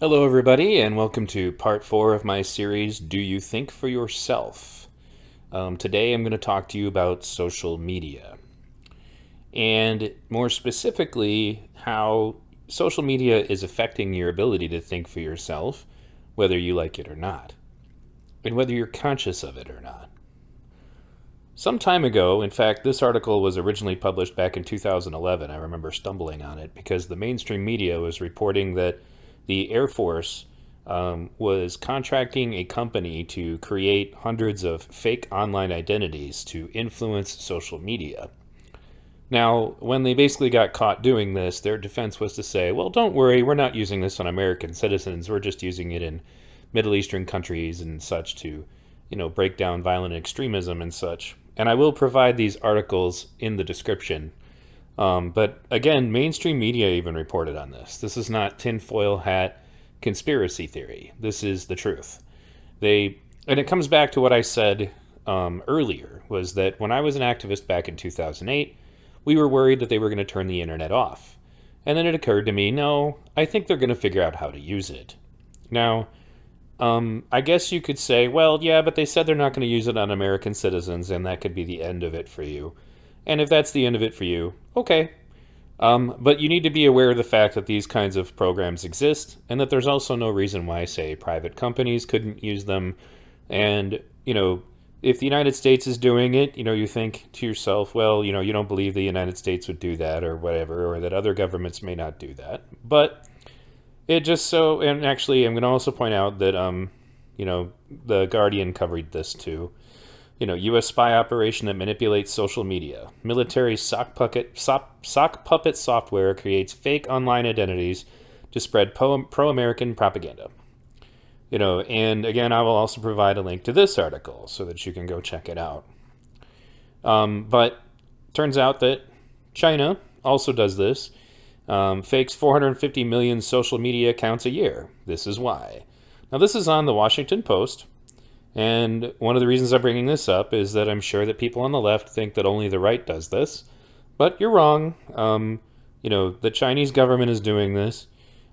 Hello, everybody, and welcome to part 4 of my series, Do You Think for Yourself? Today I'm going to talk to you about social media, and more specifically, how social media is affecting your ability to think for yourself, whether you like it or not, and whether you're conscious of it or not. Some time ago, in fact, this article was originally published back in 2011. I remember stumbling on it because the mainstream media was reporting that the Air Force was contracting a company to create hundreds of fake online identities to influence social media. Now, when they basically got caught doing this, their defense was to say, well, don't worry, we're not using this on American citizens. We're just using it in Middle Eastern countries and such to, break down violent extremism and such. And I will provide these articles in the description. But again, mainstream media even reported on this. This is not tinfoil hat conspiracy theory. This is the truth. And it comes back to what I said earlier, was that when I was an activist back in 2008, we were worried that they were going to turn the internet off. And then it occurred to me, no, I think they're going to figure out how to use it. Now, I guess you could say, well, yeah, but they said they're not going to use it on American citizens, and that could be the end of it for you. And if that's the end of it for you, okay. But you need to be aware of the fact that these kinds of programs exist, and that there's also no reason why, say, private companies couldn't use them. And, if the United States is doing it, you think to yourself, well, you don't believe the United States would do that or whatever, or that other governments may not do that. But it just so, and actually, I'm going to also point out that, the Guardian covered this too. U.S. spy operation that manipulates social media. Military sock puppet software creates fake online identities to spread pro-American propaganda. And again, I will also provide a link to this article so that you can go check it out. But turns out that China also does this. Fakes 450 million social media accounts a year. This is why. Now, this is on the Washington Post. And one of the reasons I'm bringing this up is that I'm sure that people on the left think that only the right does this. But you're wrong. The Chinese government is doing this.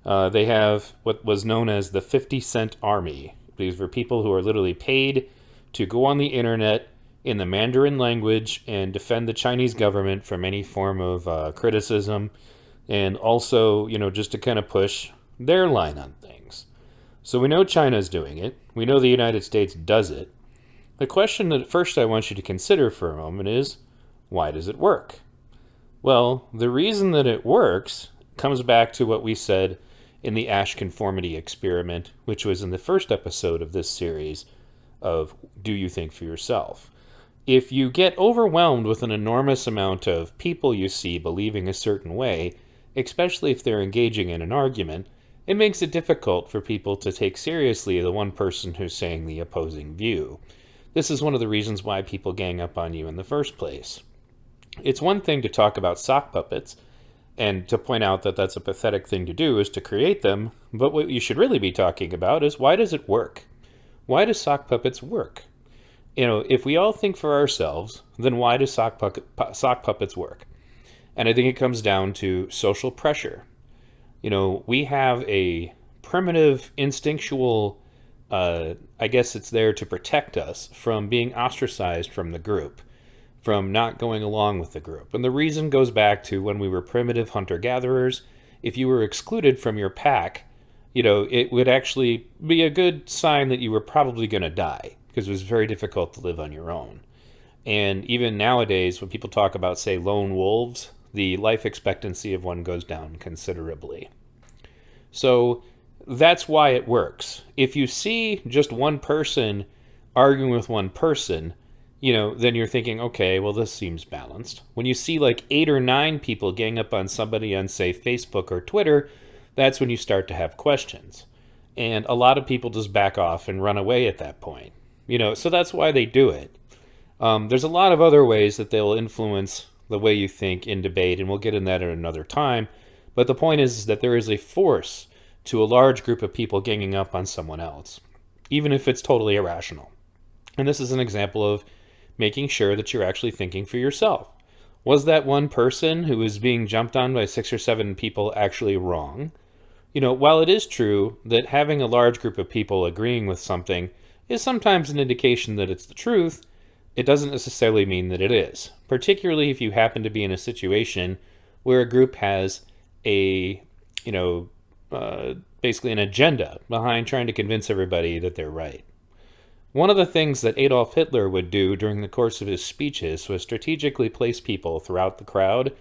They have what was known as the 50-cent army. These were people who are literally paid to go on the internet in the Mandarin language and defend the Chinese government from any form of criticism. And also, just to kind of push their line on things. So we know China's doing it. We know the United States does it. The question that first I want you to consider for a moment is, why does it work? Well, the reason that it works comes back to what we said in the Asch conformity experiment, which was in the first episode of this series of Do You Think for Yourself? If you get overwhelmed with an enormous amount of people you see believing a certain way, especially if they're engaging in an argument, it makes it difficult for people to take seriously the one person who's saying the opposing view. This is one of the reasons why people gang up on you in the first place. It's one thing to talk about sock puppets, and to point out that that's a pathetic thing to do is to create them, but what you should really be talking about is, why does it work? Why do sock puppets work? If we all think for ourselves, then why do sock puppets work? And I think it comes down to social pressure. We have a primitive, instinctual, I guess it's there to protect us from being ostracized from the group, from not going along with the group. And the reason goes back to when we were primitive hunter-gatherers. If you were excluded from your pack, it would actually be a good sign that you were probably going to die, because it was very difficult to live on your own. And even nowadays, when people talk about, say, lone wolves, the life expectancy of one goes down considerably. So that's why it works. If you see just one person arguing with one person, then you're thinking, okay, well, this seems balanced. When you see like 8 or 9 people gang up on somebody on, say, Facebook or Twitter, that's when you start to have questions. And a lot of people just back off and run away at that point. So that's why they do it. There's a lot of other ways that they'll influence the way you think in debate, and we'll get in that at another time. But the point is that there is a force to a large group of people ganging up on someone else, even if it's totally irrational. And this is an example of making sure that you're actually thinking for yourself. Was that one person who was being jumped on by 6 or 7 people actually wrong? While it is true that having a large group of people agreeing with something is sometimes an indication that it's the truth, it doesn't necessarily mean that it is, particularly if you happen to be in a situation where a group has a, basically an agenda behind trying to convince everybody that they're right. One of the things that Adolf Hitler would do during the course of his speeches was strategically place people throughout the crowd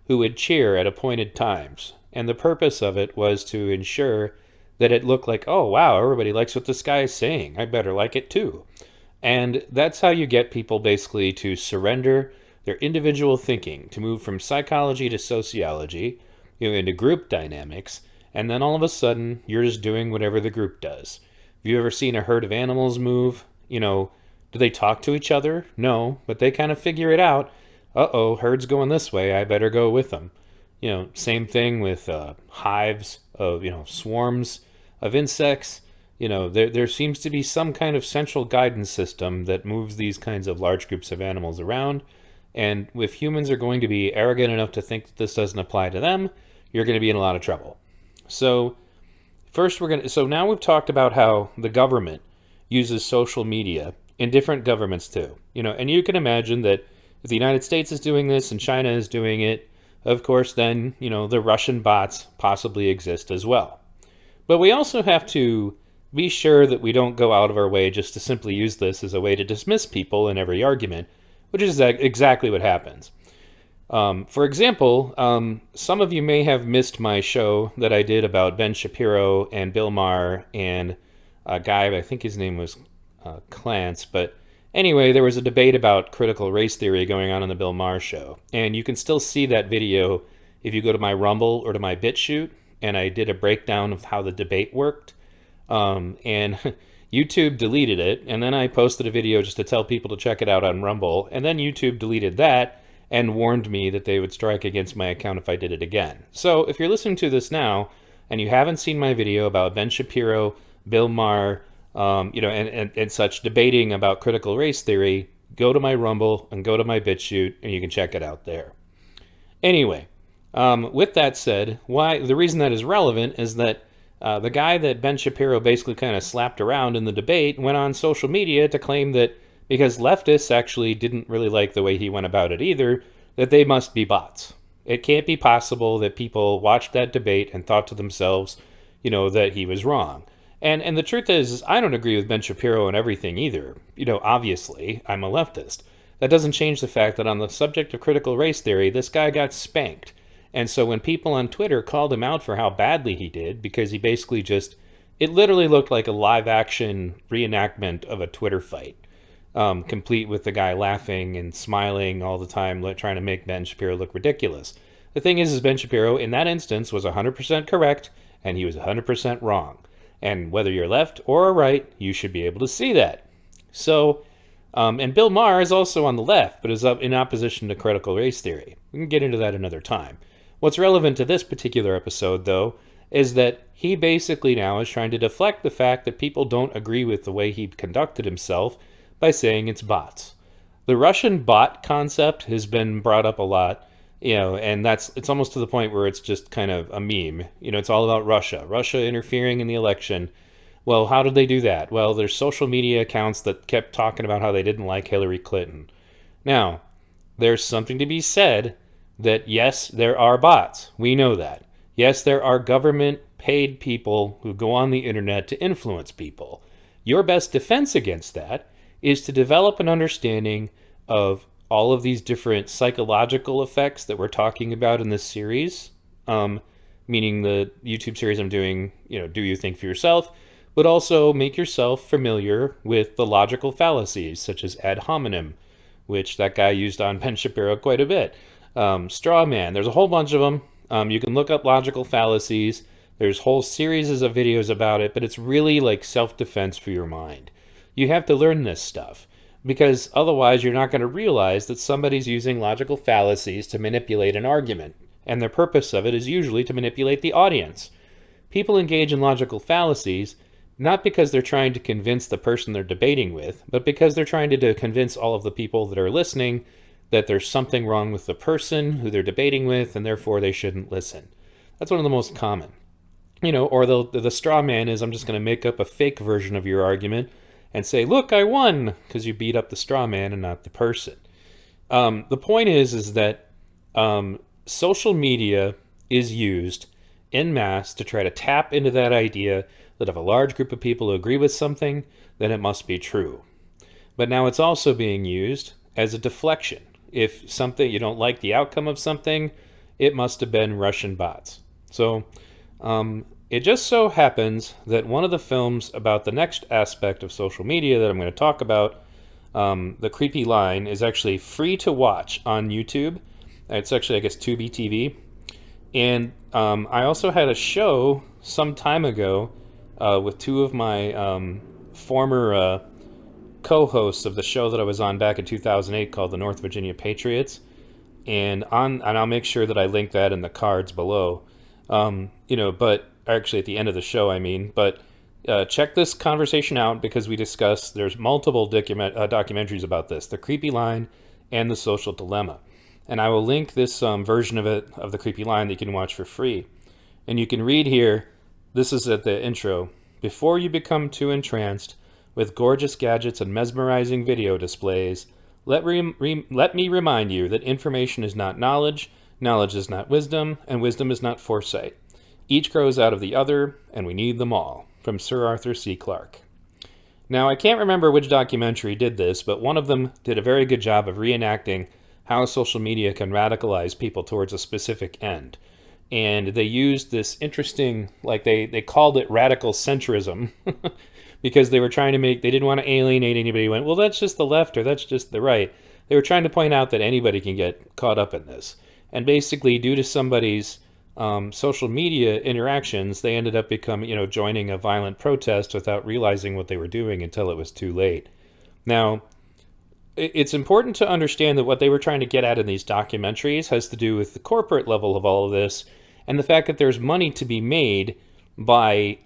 who would cheer at appointed times. And the purpose of it was to ensure that it looked like, oh, wow, everybody likes what this guy is saying. I better like it too. And that's how you get people basically to surrender their individual thinking, to move from psychology to sociology, into group dynamics, and then all of a sudden you're just doing whatever the group does. Have you ever seen a herd of animals move? Do they talk to each other? No, but they kind of figure it out. Uh-oh, herd's going this way, I better go with them. Same thing with hives of, swarms of insects. There seems to be some kind of central guidance system that moves these kinds of large groups of animals around. And if humans are going to be arrogant enough to think that this doesn't apply to them, you're going to be in a lot of trouble. So so now we've talked about how the government uses social media in different governments too. And you can imagine that if the United States is doing this and China is doing it, of course, then, the Russian bots possibly exist as well. But we also have to be sure that we don't go out of our way just to simply use this as a way to dismiss people in every argument, which is exactly what happens. For example, some of you may have missed my show that I did about Ben Shapiro and Bill Maher and a guy, I think his name was Clance, but anyway, there was a debate about critical race theory going on the Bill Maher show, and you can still see that video if you go to my Rumble or to my BitChute, and I did a breakdown of how the debate worked, and YouTube deleted it, and then I posted a video just to tell people to check it out on Rumble, and then YouTube deleted that and warned me that they would strike against my account if I did it again. So if you're listening to this now, and you haven't seen my video about Ben Shapiro, Bill Maher, and such debating about critical race theory, go to my Rumble and go to my BitChute, and you can check it out there. Anyway, with that said, the reason that is relevant is that the guy that Ben Shapiro basically kind of slapped around in the debate went on social media to claim that because leftists actually didn't really like the way he went about it either, that they must be bots. It can't be possible that people watched that debate and thought to themselves, that he was wrong. And the truth is, I don't agree with Ben Shapiro on everything either. Obviously, I'm a leftist. That doesn't change the fact that on the subject of critical race theory, this guy got spanked. And so when people on Twitter called him out for how badly he did, because he basically it literally looked like a live-action reenactment of a Twitter fight, complete with the guy laughing and smiling all the time, trying to make Ben Shapiro look ridiculous. The thing is Ben Shapiro, in that instance, was 100% correct, and he was 100% wrong. And whether you're left or right, you should be able to see that. So, and Bill Maher is also on the left, but is in opposition to critical race theory. We can get into that another time. What's relevant to this particular episode, though, is that he basically now is trying to deflect the fact that people don't agree with the way he conducted himself by saying it's bots. The Russian bot concept has been brought up a lot, and it's almost to the point where it's just kind of a meme. It's all about Russia interfering in the election. Well, how did they do that? Well, there's social media accounts that kept talking about how they didn't like Hillary Clinton. Now, there's something to be said that yes, there are bots. We know that. Yes, there are government-paid people who go on the internet to influence people. Your best defense against that is to develop an understanding of all of these different psychological effects that we're talking about in this series, meaning the YouTube series I'm doing, Do You Think for Yourself, but also make yourself familiar with the logical fallacies, such as ad hominem, which that guy used on Ben Shapiro quite a bit. Straw man, there's a whole bunch of them. You can look up logical fallacies. There's whole series of videos about it, but it's really like self-defense for your mind. You have to learn this stuff, because otherwise you're not going to realize that somebody's using logical fallacies to manipulate an argument, and their purpose of it is usually to manipulate the audience. People engage in logical fallacies not because they're trying to convince the person they're debating with, but because they're trying to convince all of the people that are listening that there's something wrong with the person who they're debating with, and therefore they shouldn't listen. That's one of the most common. or the straw man is, I'm just going to make up a fake version of your argument and say, look, I won, because you beat up the straw man and not the person. The point is that social media is used en masse to try to tap into that idea that if a large group of people agree with something, then it must be true. But now it's also being used as a deflection. If something you don't like the outcome of something, it must have been Russian bots. So it just so happens that one of the films about the next aspect of social media that I'm going to talk about, The Creepy Line, is actually free to watch on YouTube. It's actually, I guess, Tubi TV. And I also had a show some time ago with two of my former co-hosts of the show that I was on back in 2008 called the North Virginia Patriots. And I'll make sure that I link that in the cards below. But actually at the end of the show, I mean. But check this conversation out because we discuss, there's multiple documentaries about this, The Creepy Line and The Social Dilemma. And I will link this version of it, of The Creepy Line, that you can watch for free. And you can read here, this is at the intro, before you become too entranced with gorgeous gadgets and mesmerizing video displays, let me remind you that information is not knowledge, knowledge is not wisdom, and wisdom is not foresight. Each grows out of the other, and we need them all. From Sir Arthur C. Clarke. Now, I can't remember which documentary did this, but one of them did a very good job of reenacting how social media can radicalize people towards a specific end. And they used this interesting, like they called it radical centrism, because they were trying to they didn't want to alienate anybody who went, well, that's just the left or that's just the right. They were trying to point out that anybody can get caught up in this. And basically, due to somebody's social media interactions, they ended up joining a violent protest without realizing what they were doing until it was too late. Now, it's important to understand that what they were trying to get at in these documentaries has to do with the corporate level of all of this and the fact that there's money to be made by,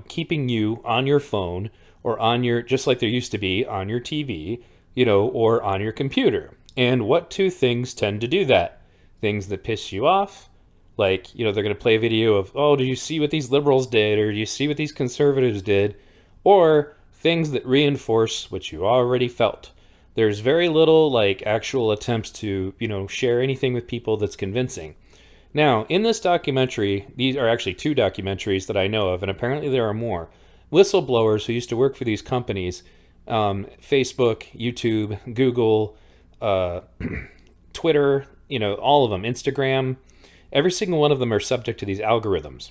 keeping you on your phone or on your, just like there used to be, on your TV, or on your computer. And what two things tend to do that? Things that piss you off, like, they're going to play a video of, oh, did you see what these liberals did? Or do you see what these conservatives did? Or things that reinforce what you already felt. There's very little, actual attempts to, share anything with people that's convincing. Now, in this documentary, these are actually two documentaries that I know of, and apparently there are more. Whistleblowers who used to work for these companies, Facebook, YouTube, Google, Twitter, all of them, Instagram, every single one of them are subject to these algorithms.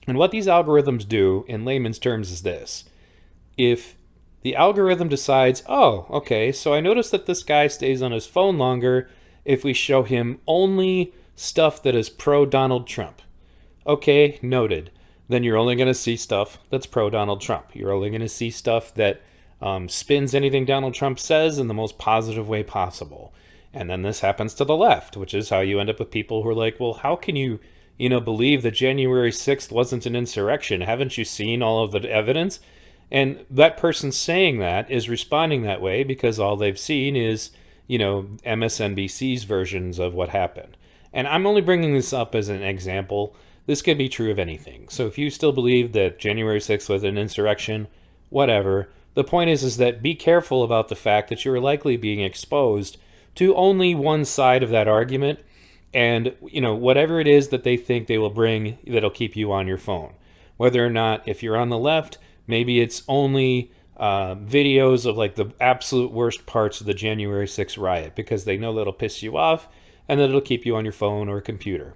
And what these algorithms do, in layman's terms, is this. If the algorithm decides, oh, okay, so I noticed that this guy stays on his phone longer if we show him only stuff that is pro-Donald Trump. Okay, noted. Then you're only going to see stuff that's pro-Donald Trump. You're only going to see stuff that spins anything Donald Trump says in the most positive way possible. And then this happens to the left, which is how you end up with people who are like, well, how can you, believe that January 6th wasn't an insurrection? Haven't you seen all of the evidence? And that person saying that is responding that way because all they've seen is, MSNBC's versions of what happened. And I'm only bringing this up as an example. This could be true of anything. So if you still believe that January 6th was an insurrection, whatever. The point is that be careful about the fact that you're likely being exposed to only one side of that argument. And, whatever it is that they think they will bring that'll keep you on your phone. Whether or not, if you're on the left, maybe it's only videos of the absolute worst parts of the January 6th riot because they know that'll piss you off and that it'll keep you on your phone or computer.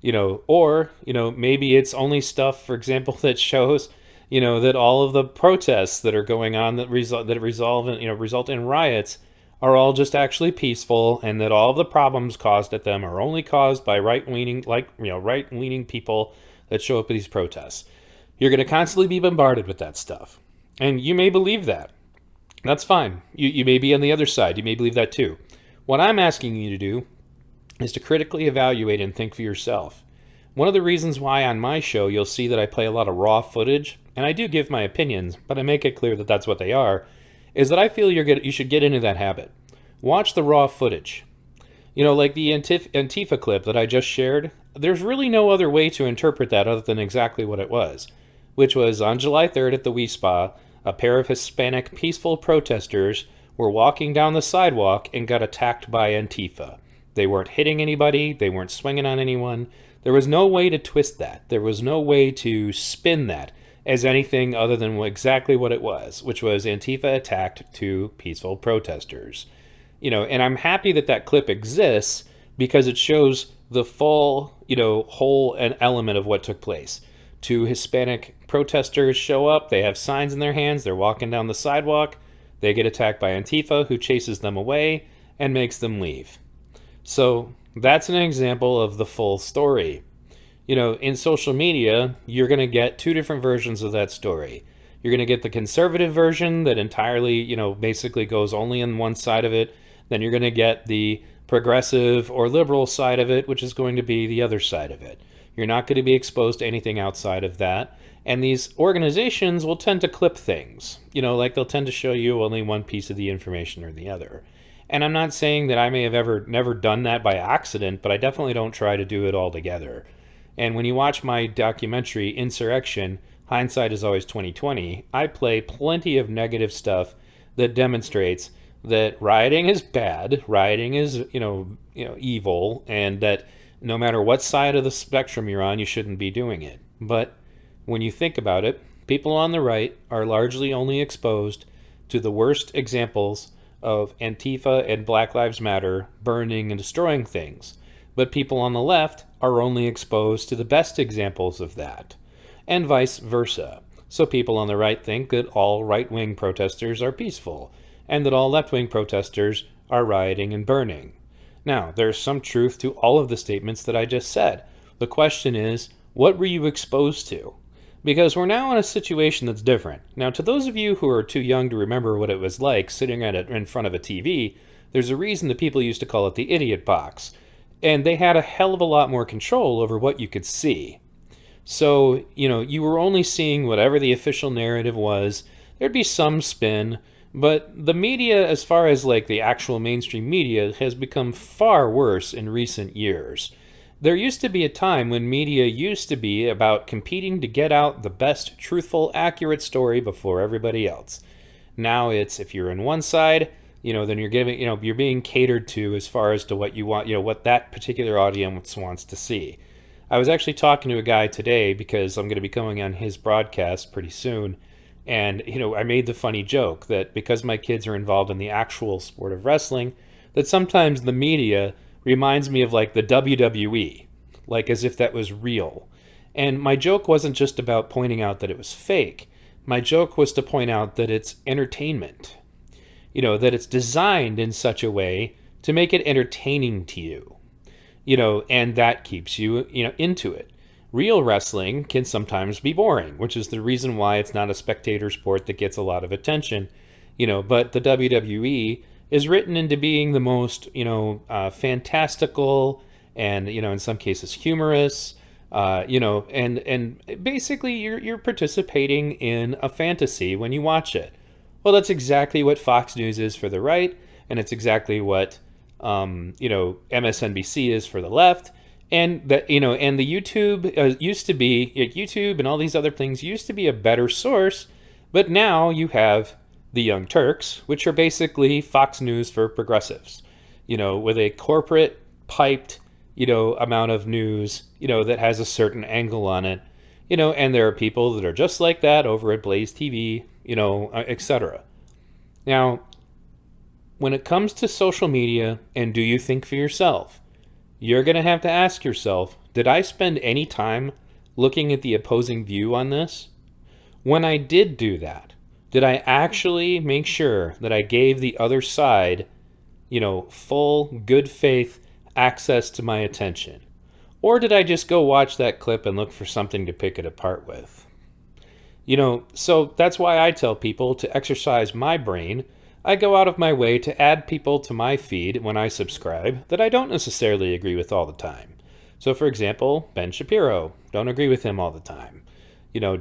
Maybe it's only stuff, for example, that shows, that all of the protests that are going on that result in riots are all just actually peaceful, and that all of the problems caused at them are only caused by right-leaning people that show up at these protests. You're going to constantly be bombarded with that stuff. And you may believe that. That's fine. You may be on the other side. You may believe that too. What I'm asking you to do is to critically evaluate and think for yourself. One of the reasons why on my show you'll see that I play a lot of raw footage, and I do give my opinions, but I make it clear that that's what they are, is that I feel you should get into that habit. Watch the raw footage. Like the Antifa clip that I just shared, there's really no other way to interpret that other than exactly what it was, which was on July 3rd at the Wi Spa, a pair of Hispanic peaceful protesters were walking down the sidewalk and got attacked by Antifa. They weren't hitting anybody, they weren't swinging on anyone. There was no way to twist that. There was no way to spin that as anything other than exactly what it was, which was Antifa attacked two peaceful protesters. And I'm happy that that clip exists because it shows the full, whole and element of what took place. Two Hispanic protesters show up, they have signs in their hands, they're walking down the sidewalk, they get attacked by Antifa, who chases them away and makes them leave. So that's an example of the full story. In social media, you're going to get two different versions of that story. You're going to get the conservative version that entirely, basically goes only on one side of it. Then you're going to get the progressive or liberal side of it, which is going to be the other side of it. You're not going to be exposed to anything outside of that. And these organizations will tend to clip things. Like they'll tend to show you only one piece of the information or the other. And I'm not saying that I may have never done that by accident, but I definitely don't try to do it all together. And when you watch my documentary, Insurrection, Hindsight is Always 2020, I play plenty of negative stuff that demonstrates that rioting is bad, rioting is, evil, and that no matter what side of the spectrum you're on, you shouldn't be doing it. But when you think about it, people on the right are largely only exposed to the worst examples of Antifa and Black Lives Matter burning and destroying things. But people on the left are only exposed to the best examples of that, and vice versa. So people on the right think that all right-wing protesters are peaceful, and that all left-wing protesters are rioting and burning. Now, there's some truth to all of the statements that I just said. The question is, what were you exposed to? Because we're now in a situation that's different. Now, to those of you who are too young to remember what it was like sitting in front of a TV, there's a reason that people used to call it the idiot box. And they had a hell of a lot more control over what you could see. So, you were only seeing whatever the official narrative was. There'd be some spin, but the media, as far as like the actual mainstream media, has become far worse in recent years. There used to be a time when media used to be about competing to get out the best, truthful, accurate story before everybody else. Now it's, if you're in one side, then you're being catered to as far as to what you want, what that particular audience wants to see. I was actually talking to a guy today because I'm going to be going on his broadcast pretty soon. And, I made the funny joke that because my kids are involved in the actual sport of wrestling, that sometimes the media reminds me of like the WWE, like as if that was real. And my joke wasn't just about pointing out that it was fake. My joke was to point out that it's entertainment. That it's designed in such a way to make it entertaining to you. And that keeps you, into it. Real wrestling can sometimes be boring, which is the reason why it's not a spectator sport that gets a lot of attention. But the WWE is written into being the most, fantastical and, in some cases humorous, and basically you're participating in a fantasy when you watch it. Well, that's exactly what Fox News is for the right, and it's exactly what, MSNBC is for the left. And that, and the YouTube used to be, YouTube and all these other things used to be a better source, but now you have the Young Turks, which are basically Fox News for progressives, with a corporate piped, amount of news, that has a certain angle on it, and there are people that are just like that over at Blaze TV, etc. Now, when it comes to social media and do you think for yourself, you're going to have to ask yourself, did I spend any time looking at the opposing view on this? When I did do that, did I actually make sure that I gave the other side, full good faith access to my attention? Or did I just go watch that clip and look for something to pick it apart with? So that's why I tell people to exercise my brain. I go out of my way to add people to my feed when I subscribe that I don't necessarily agree with all the time. So for example, Ben Shapiro, don't agree with him all the time.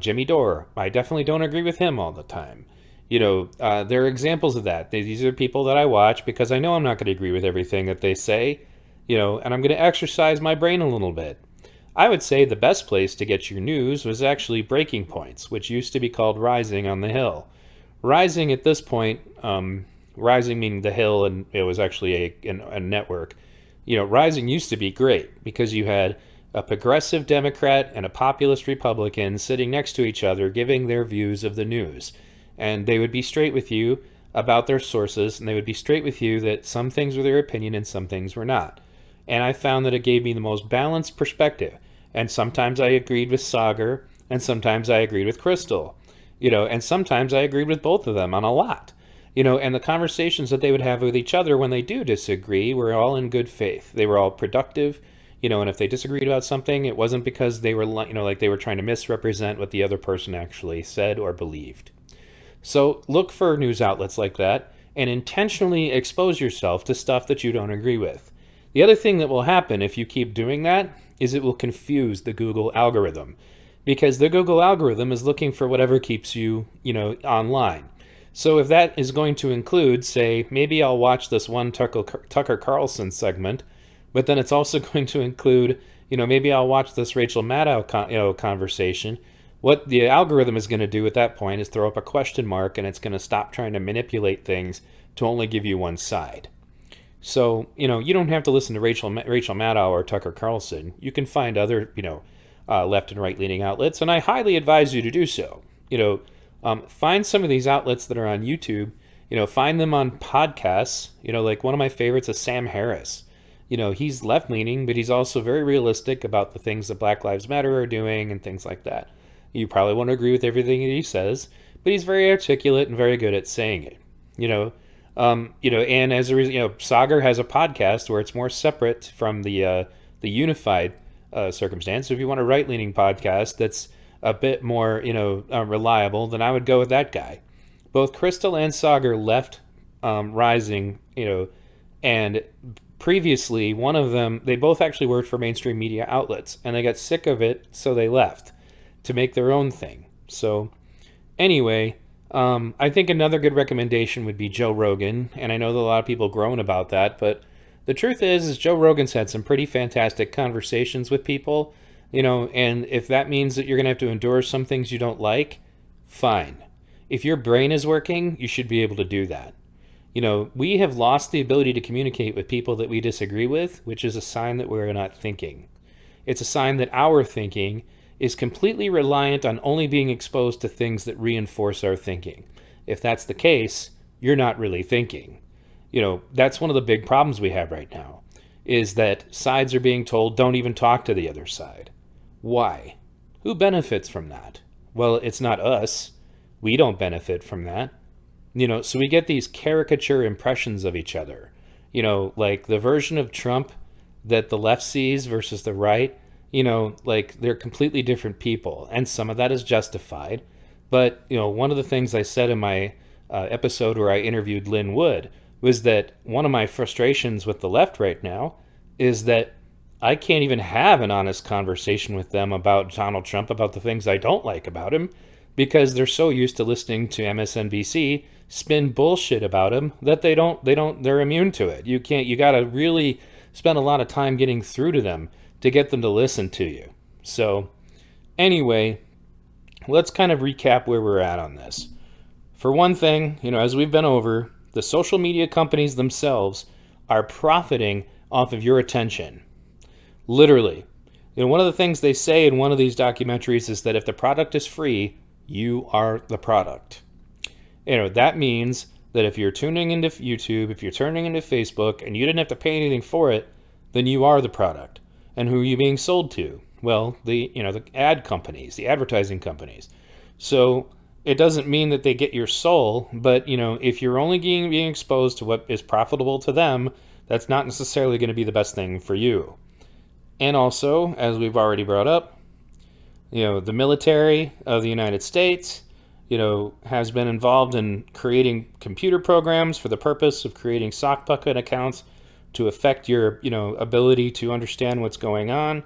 Jimmy Dore, I definitely don't agree with him all the time. There are examples of that. These are people that I watch because I know I'm not going to agree with everything that they say, and I'm going to exercise my brain a little bit. I would say the best place to get your news was actually Breaking Points, which used to be called Rising on the Hill. Rising at this point, Rising meaning the Hill, and it was actually a network. Rising used to be great because you had a progressive Democrat and a populist Republican sitting next to each other giving their views of the news. And they would be straight with you about their sources, and they would be straight with you that some things were their opinion and some things were not. And I found that it gave me the most balanced perspective. And sometimes I agreed with Saagar, and sometimes I agreed with Krystal. And sometimes I agreed with both of them on a lot. And the conversations that they would have with each other when they do disagree were all in good faith. They were all productive, and if they disagreed about something, it wasn't because they were, like they were trying to misrepresent what the other person actually said or believed. So look for news outlets like that and intentionally expose yourself to stuff that you don't agree with. The other thing that will happen if you keep doing that is it will confuse the Google algorithm, because the Google algorithm is looking for whatever keeps you, online. So if that is going to include, say, maybe I'll watch this one Tucker Carlson segment, but then it's also going to include, maybe I'll watch this Rachel Maddow conversation. What the algorithm is going to do at that point is throw up a question mark, and it's going to stop trying to manipulate things to only give you one side. So, you don't have to listen to Rachel Maddow or Tucker Carlson. You can find other, left and right leaning outlets, and I highly advise you to do so. Find some of these outlets that are on YouTube. Find them on podcasts. Like one of my favorites is Sam Harris. He's left leaning, but he's also very realistic about the things that Black Lives Matter are doing and things like that. You probably won't agree with everything that he says, but he's very articulate and very good at saying it. And as a result, Saagar has a podcast where it's more separate from the unified circumstance. So if you want a right-leaning podcast that's a bit more, reliable, then I would go with that guy. Both Krystal and Saagar left Rising, and previously one of them, they both actually worked for mainstream media outlets, and they got sick of it, so they left to make their own thing. So anyway, I think another good recommendation would be Joe Rogan, and I know that a lot of people groan about that, but the truth is Joe Rogan's had some pretty fantastic conversations with people, and if that means that you're going to have to endure some things you don't like, fine. If your brain is working, you should be able to do that. We have lost the ability to communicate with people that we disagree with, which is a sign that we're not thinking. It's a sign that our thinking is completely reliant on only being exposed to things that reinforce our thinking. If that's the case, you're not really thinking. That's one of the big problems we have right now, is that sides are being told, don't even talk to the other side. Why? Who benefits from that? Well, it's not us. We don't benefit from that. So we get these caricature impressions of each other. Like the version of Trump that the left sees versus the right, like they're completely different people. And some of that is justified. But, one of the things I said in my episode where I interviewed Lynn Wood was that one of my frustrations with the left right now is that I can't even have an honest conversation with them about Donald Trump, about the things I don't like about him, because they're so used to listening to MSNBC spin bullshit about him that they're immune to it. You got to really spend a lot of time getting through to them to get them to listen to you. So anyway, let's kind of recap where we're at on this. For one thing, as we've been over, the social media companies themselves are profiting off of your attention. Literally. One of the things they say in one of these documentaries is that if the product is free, you are the product. That means that if you're tuning into YouTube, if you're turning into Facebook, and you didn't have to pay anything for it, then you are the product. And who are you being sold to? Well, the ad companies, the advertising companies. So it doesn't mean that they get your soul, but if you're only being exposed to what is profitable to them, that's not necessarily going to be the best thing for you. And also, as we've already brought up, the military of the United States, has been involved in creating computer programs for the purpose of creating sock puppet accounts to affect your, ability to understand what's going on.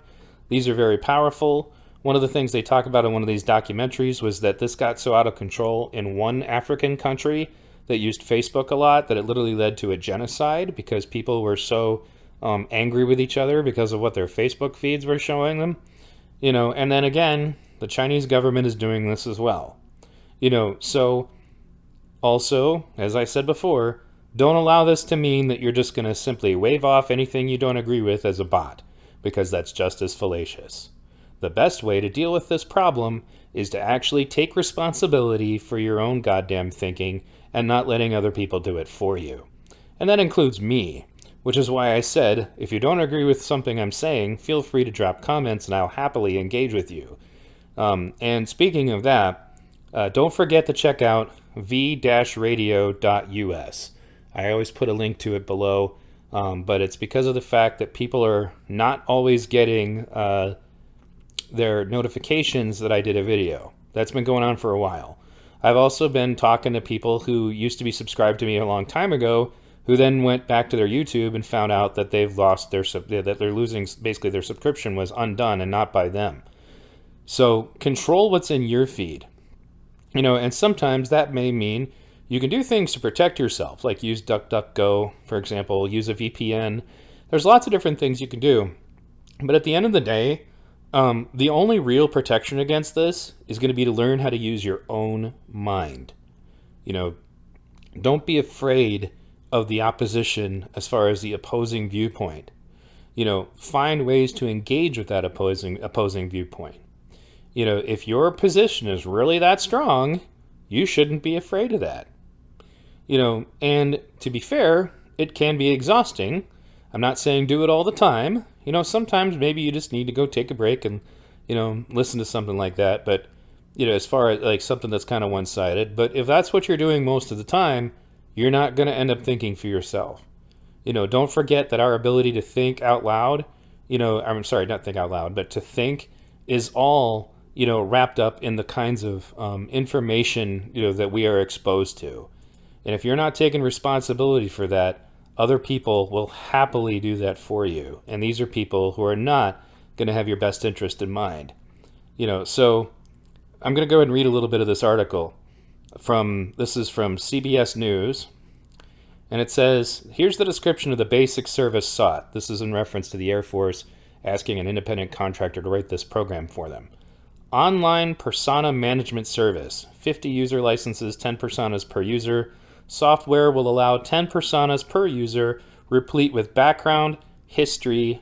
These are very powerful. One of the things they talk about in one of these documentaries was that this got so out of control in one African country that used Facebook a lot that it literally led to a genocide because people were so angry with each other because of what their Facebook feeds were showing them. And then again, the Chinese government is doing this as well. So also, as I said before, don't allow this to mean that you're just going to simply wave off anything you don't agree with as a bot, because that's just as fallacious. The best way to deal with this problem is to actually take responsibility for your own goddamn thinking and not letting other people do it for you. And that includes me, which is why I said, if you don't agree with something I'm saying, feel free to drop comments and I'll happily engage with you. And speaking of that, don't forget to check out v-radio.us. I always put a link to it below, but it's because of the fact that people are not always getting their notifications that I did a video. That's been going on for a while. I've also been talking to people who used to be subscribed to me a long time ago, who then went back to their YouTube and found out that they've lost that they're losing, basically their subscription was undone and not by them. So control what's in your feed. And sometimes that may mean you can do things to protect yourself, like use DuckDuckGo, for example, use a VPN. There's lots of different things you can do. But at the end of the day, the only real protection against this is going to be to learn how to use your own mind. Don't be afraid of the opposition as far as the opposing viewpoint. Find ways to engage with that opposing viewpoint. If your position is really that strong, you shouldn't be afraid of that. And to be fair, it can be exhausting. I'm not saying do it all the time. Sometimes maybe you just need to go take a break and, listen to something like that. But, as far as like something that's kind of one-sided. But if that's what you're doing most of the time, you're not going to end up thinking for yourself. Don't forget that our ability to think out loud, I'm sorry, not think out loud, but to think is all, wrapped up in the kinds of information, that we are exposed to. And if you're not taking responsibility for that, other people will happily do that for you. And these are people who are not going to have your best interest in mind. So I'm going to go ahead and read a little bit of this article. This is from CBS News. And it says, here's the description of the basic service sought. This is in reference to the Air Force asking an independent contractor to write this program for them. Online persona management service. 50 user licenses, 10 personas per user. Software will allow 10 personas per user, replete with background, history,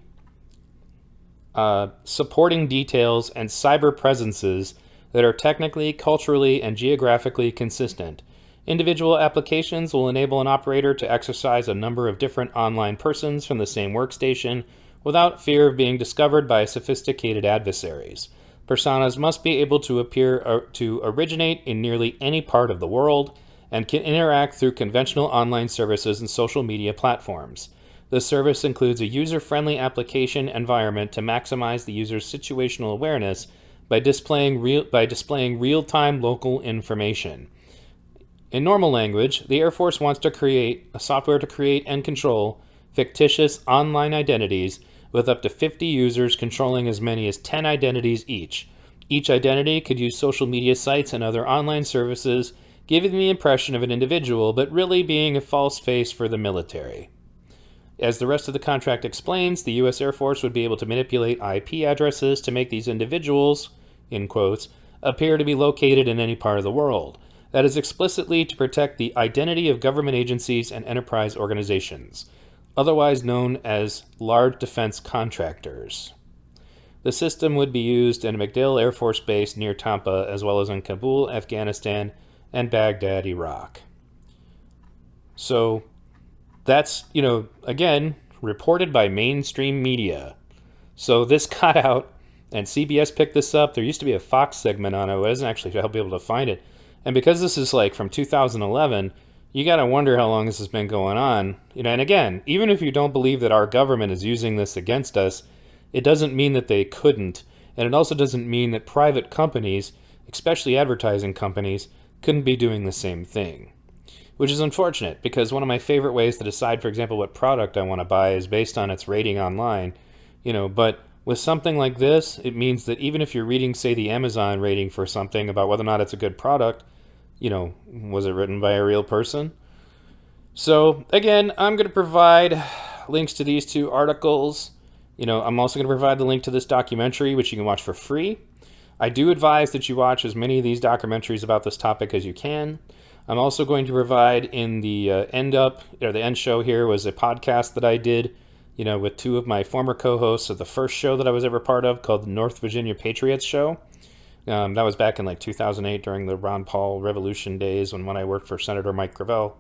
supporting details, and cyber presences that are technically, culturally, and geographically consistent. Individual applications will enable an operator to exercise a number of different online persons from the same workstation without fear of being discovered by sophisticated adversaries. Personas must be able to originate in nearly any part of the world and can interact through conventional online services and social media platforms. The service includes a user-friendly application environment to maximize the user's situational awareness by displaying real-time local information. In normal language, the Air Force wants to create a software to create and control fictitious online identities with up to 50 users controlling as many as 10 identities each. Each identity could use social media sites and other online services, giving the impression of an individual, but really being a false face for the military. As the rest of the contract explains, the U.S. Air Force would be able to manipulate IP addresses to make these individuals, in quotes, appear to be located in any part of the world. That is explicitly to protect the identity of government agencies and enterprise organizations, otherwise known as large defense contractors. The system would be used in MacDill Air Force Base near Tampa, as well as in Kabul, Afghanistan, and Baghdad, Iraq. So that's, again, reported by mainstream media. So this got out, and CBS picked this up. There used to be a Fox segment on it. I wasn't actually able to find it. And because this is like from 2011, you got to wonder how long this has been going on. And again, even if you don't believe that our government is using this against us, it doesn't mean that they couldn't. And it also doesn't mean that private companies, especially advertising companies, couldn't be doing the same thing. Which is unfortunate, because one of my favorite ways to decide, for example, what product I want to buy is based on its rating online. But with something like this, it means that even if you're reading, say, the Amazon rating for something about whether or not it's a good product, was it written by a real person? So, again, I'm going to provide links to these two articles. I'm also going to provide the link to this documentary, which you can watch for free. I do advise that you watch as many of these documentaries about this topic as you can. I'm also going to provide in the the end show here was a podcast that I did, with two of my former co-hosts of the first show that I was ever part of, called the North Virginia Patriots Show. That was back in 2008 during the Ron Paul Revolution days when I worked for Senator Mike Gravel.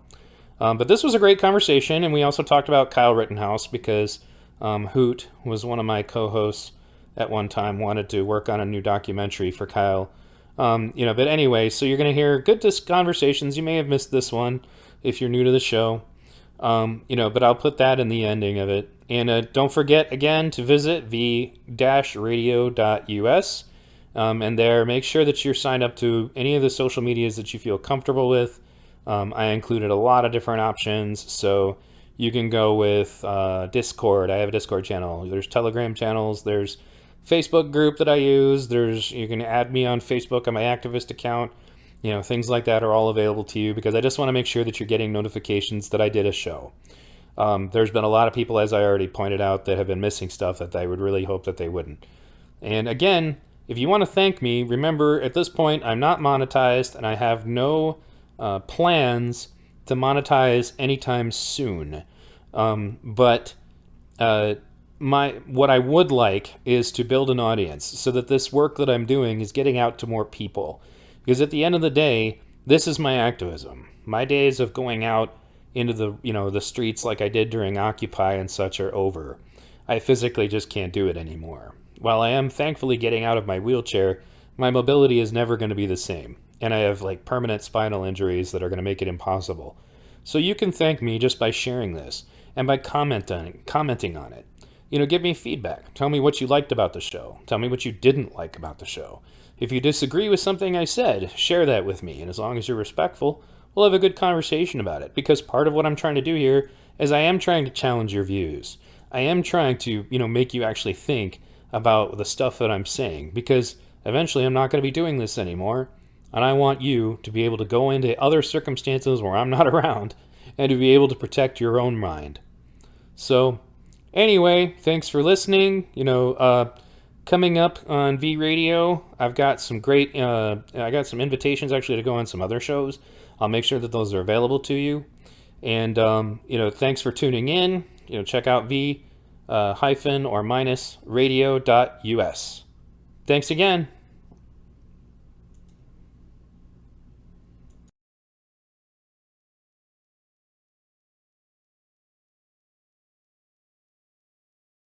But this was a great conversation, and we also talked about Kyle Rittenhouse because Hoot was one of my co-hosts at one time, wanted to work on a new documentary for Kyle. But anyway, so you're going to hear good conversations. You may have missed this one if you're new to the show, but I'll put that in the ending of it. And don't forget, again, to visit v-radio.us. And there, make sure that you're signed up to any of the social medias that you feel comfortable with. I included a lot of different options, so you can go with Discord. I have a Discord channel. There's Telegram channels. There's Facebook group that I use. You can add me on Facebook on my activist account. Things like that are all available to you because I just want to make sure that you're getting notifications that I did a show. There's been a lot of people, as I already pointed out, that have been missing stuff that I would really hope that they wouldn't. And again, if you want to thank me, remember at this point I'm not monetized and I have no plans to monetize anytime soon. But what I would like is to build an audience so that this work that I'm doing is getting out to more people. Because at the end of the day, this is my activism. My days of going out into the streets like I did during Occupy and such are over. I physically just can't do it anymore. While I am thankfully getting out of my wheelchair, my mobility is never going to be the same. And I have permanent spinal injuries that are going to make it impossible. So you can thank me just by sharing this and by commenting on it. Give me feedback. Tell me what you liked about the show. Tell me what you didn't like about the show. If you disagree with something I said, share that with me. And as long as you're respectful, we'll have a good conversation about it. Because part of what I'm trying to do here is I am trying to challenge your views. I am trying to, make you actually think about the stuff that I'm saying. Because eventually I'm not going to be doing this anymore. And I want you to be able to go into other circumstances where I'm not around and to be able to protect your own mind. So, anyway, thanks for listening. Coming up on V Radio, I've got some great, I got some invitations actually to go on some other shows. I'll make sure that those are available to you. And, thanks for tuning in. Check out v-radio.us. Thanks again.